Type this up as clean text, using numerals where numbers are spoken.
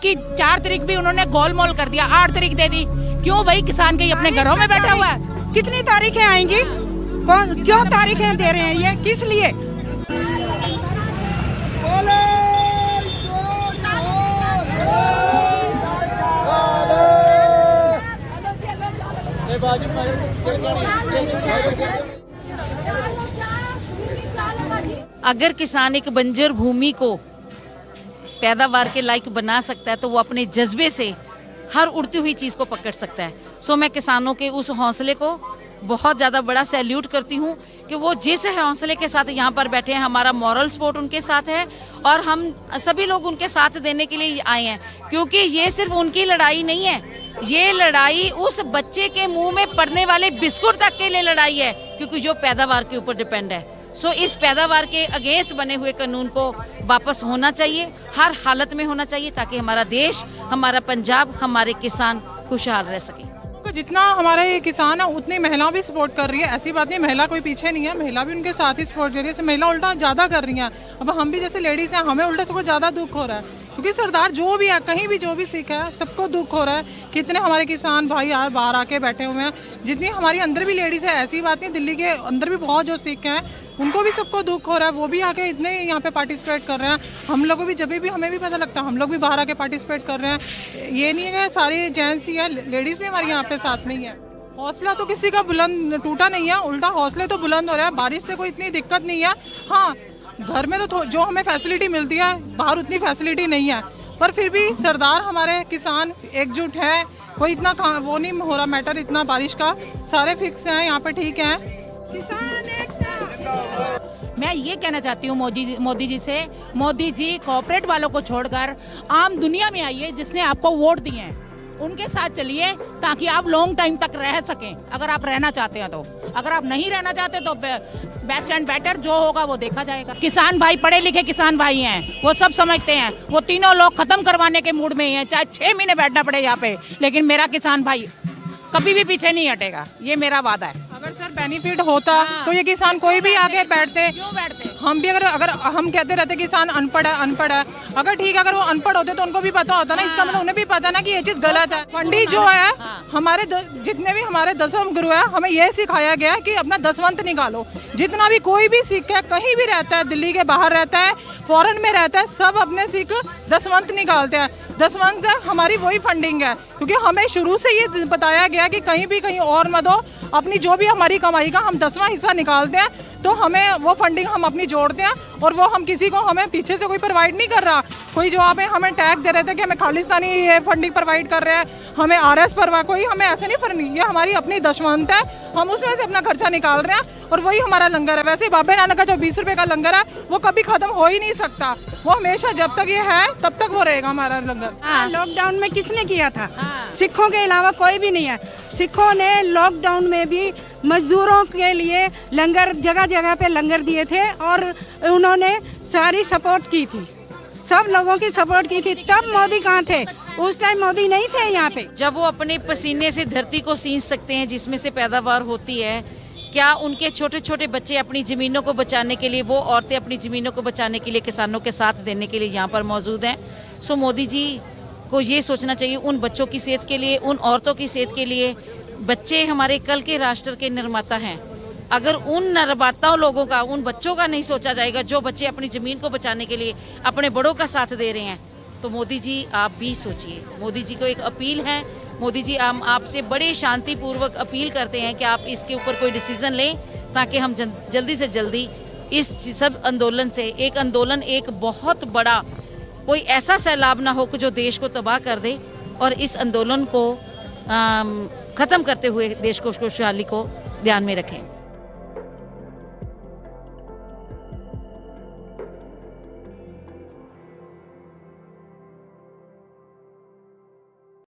उसकी 4 तारीख भी उन्होंने गोलमोल कर दिया, 8 तारीख दे दी। क्यों भाई, किसान कहीं अपने घरों में बैठा हुआ है? कितनी तारीखें आएंगी? कौन क्यों तारीखें दे रहे हैं ये, किस लिए? अगर किसान एक बंजर भूमि को पैदावार के लायक बना सकता है तो वो अपने जज्बे से हर उड़ती हुई चीज़ को पकड़ सकता है। सो मैं किसानों के उस हौसले को बहुत ज़्यादा बड़ा सैल्यूट करती हूँ कि वो जिस हौसले के साथ यहाँ पर बैठे हैं, हमारा मॉरल सपोर्ट उनके साथ है और हम सभी लोग उनके साथ देने के लिए आए हैं, क्योंकि ये सिर्फ उनकी लड़ाई नहीं है, ये लड़ाई उस बच्चे के मुंह में पड़ने वाले बिस्कुट तक के लिए लड़ाई है, क्योंकि जो पैदावार के ऊपर डिपेंड है। सो इस पैदावार के अगेंस्ट बने हुए कानून को वापस होना चाहिए, हर हालत में होना चाहिए, ताकि हमारा देश, हमारा पंजाब, हमारे किसान खुशहाल रह सके। जितना हमारा ये किसान है उतनी महिला भी सपोर्ट कर रही है। ऐसी बात नहीं, महिला कोई पीछे नहीं है, महिला भी उनके साथ ही सपोर्ट कर रही है। महिला उल्टा ज़्यादा कर रही हैं। अब हम भी जैसे लेडीज़ हैं, हमें उल्टा से ज़्यादा दुख हो रहा है, क्योंकि सरदार जो भी है, कहीं भी जो भी सीखा है, सबको दुख हो रहा है। कितने हमारे किसान भाई यार बाहर आके बैठे हुए हैं, जितनी हमारी अंदर भी लेडीज़ है, ऐसी बात नहीं, दिल्ली के अंदर भी बहुत जो सीखे हैं, उनको भी सबको दुख हो रहा है। वो भी आके इतने यहाँ पे पार्टिसिपेट कर रहे हैं। हम लोगों भी जब भी हमें भी पता लगता है, हम लोग भी बाहर आके पार्टिसिपेट कर रहे हैं। ये नहीं है कि सारी जेंट्स ही है, लेडीज़ भी हमारी यहाँ पे साथ में ही है। हौसला तो किसी का बुलंद टूटा नहीं है, उल्टा हौसले तो बुलंद हो रहे हैं। बारिश से कोई इतनी दिक्कत नहीं है। हाँ, घर में तो जो हमें फैसिलिटी मिलती है, बाहर उतनी फैसिलिटी नहीं है, पर फिर भी सरदार हमारे किसान एकजुट है। कोई इतना वो नहीं हो रहा मैटर, इतना बारिश का, सारे फिक्स हैं यहाँ पे, ठीक है। मैं ये कहना चाहती हूँ मोदी जी से, मोदी जी कॉर्पोरेट वालों को छोड़कर आम दुनिया में आइए, जिसने आपको वोट दिए हैं उनके साथ चलिए, ताकि आप लॉन्ग टाइम तक रह सकें, अगर आप रहना चाहते हैं तो। अगर आप नहीं रहना चाहते तो बेस्ट एंड बेटर जो होगा वो देखा जाएगा। किसान भाई पढ़े लिखे किसान भाई हैं, वो सब समझते हैं। वो तीनों लोग खत्म करवाने के मूड में ही हैं, चाहे 6 महीने बैठना पड़े यहाँ पे, लेकिन मेरा किसान भाई कभी भी पीछे नहीं हटेगा, ये मेरा वादा है। अगर सर बेनिफिट होता तो ये किसान कोई भी आगे बैठते। क्यों बैठते? हम भी अगर हम कहते रहते किसान अनपढ़ है, अगर ठीक है, अगर वो अनपढ़ होते तो उनको भी पता होता ना, इसका मतलब उन्हें भी पता ना कि ये चीज गलत है। पंडित जो है, हमारे जितने भी हमारे 10वें गुरु है, हमें यह सिखाया गया कि अपना दसवंत निकालो। जितना भी कोई भी सिख है, कहीं भी रहता है, दिल्ली के बाहर रहता है, फॉरेन में रहता है, सब अपने सिख दसवंत निकालते हैं। दसवंत हमारी वही फंडिंग है, क्योंकि हमें शुरू से ये बताया गया कि कहीं भी कहीं और मत हो, अपनी जो भी हमारी कमाई का हम 10वां हिस्सा निकालते हैं, तो हमें वो फंडिंग हम अपनी जोड़ते हैं, और वो हम किसी को, हमें पीछे से कोई प्रोवाइड नहीं कर रहा। कोई जो आप हमें टैग दे रहे थे कि हमें खालिस्तानी ये फंडिंग प्रोवाइड कर रहे हैं, हमें RS पर कोई हमें ऐसे नहीं फंडिंग, ये हमारी अपनी दशवंत है, हम उसमें से अपना खर्चा निकाल रहे हैं, और वही हमारा लंगर है। वैसे बाबे नानक का जो 20 रुपए का लंगर है, वो कभी खत्म हो ही नहीं सकता, वो हमेशा जब तक ये है तब तक वो रहेगा हमारा लंगर। लॉकडाउन में किसने किया था? सिखों के अलावा कोई भी नहीं है। सिखों ने लॉकडाउन में भी मजदूरों के लिए लंगर, जगह जगह पे लंगर दिए थे, और उन्होंने सारी सपोर्ट की थी, सब लोगों की सपोर्ट की थी। तब मोदी कहाँ थे? उस टाइम मोदी नहीं थे यहाँ पे। जब वो अपने पसीने से धरती को सींच सकते हैं, जिसमें से पैदावार होती है, क्या उनके छोटे छोटे बच्चे अपनी ज़मीनों को बचाने के लिए, वो औरतें अपनी ज़मीनों को बचाने के लिए किसानों के साथ देने के लिए यहाँ पर मौजूद हैं? सो मोदी जी को ये सोचना चाहिए उन बच्चों की सेहत के लिए, उन औरतों की सेहत के लिए। बच्चे हमारे कल के राष्ट्र के निर्माता हैं। अगर उन निर्माताओं लोगों का, उन बच्चों का नहीं सोचा जाएगा, जो बच्चे अपनी ज़मीन को बचाने के लिए अपने बड़ों का साथ दे रहे हैं, तो मोदी जी आप भी सोचिए। मोदी जी को एक अपील है, मोदी जी हम आपसे बड़े शांतिपूर्वक अपील करते हैं कि आप इसके ऊपर कोई डिसीज़न लें, ताकि हम जल्दी से जल्दी इस सब आंदोलन से, एक आंदोलन एक बहुत बड़ा कोई ऐसा सैलाब ना हो कि जो देश को तबाह कर दे, और इस आंदोलन को ख़त्म करते हुए देश को खुशहाली को ध्यान में रखें।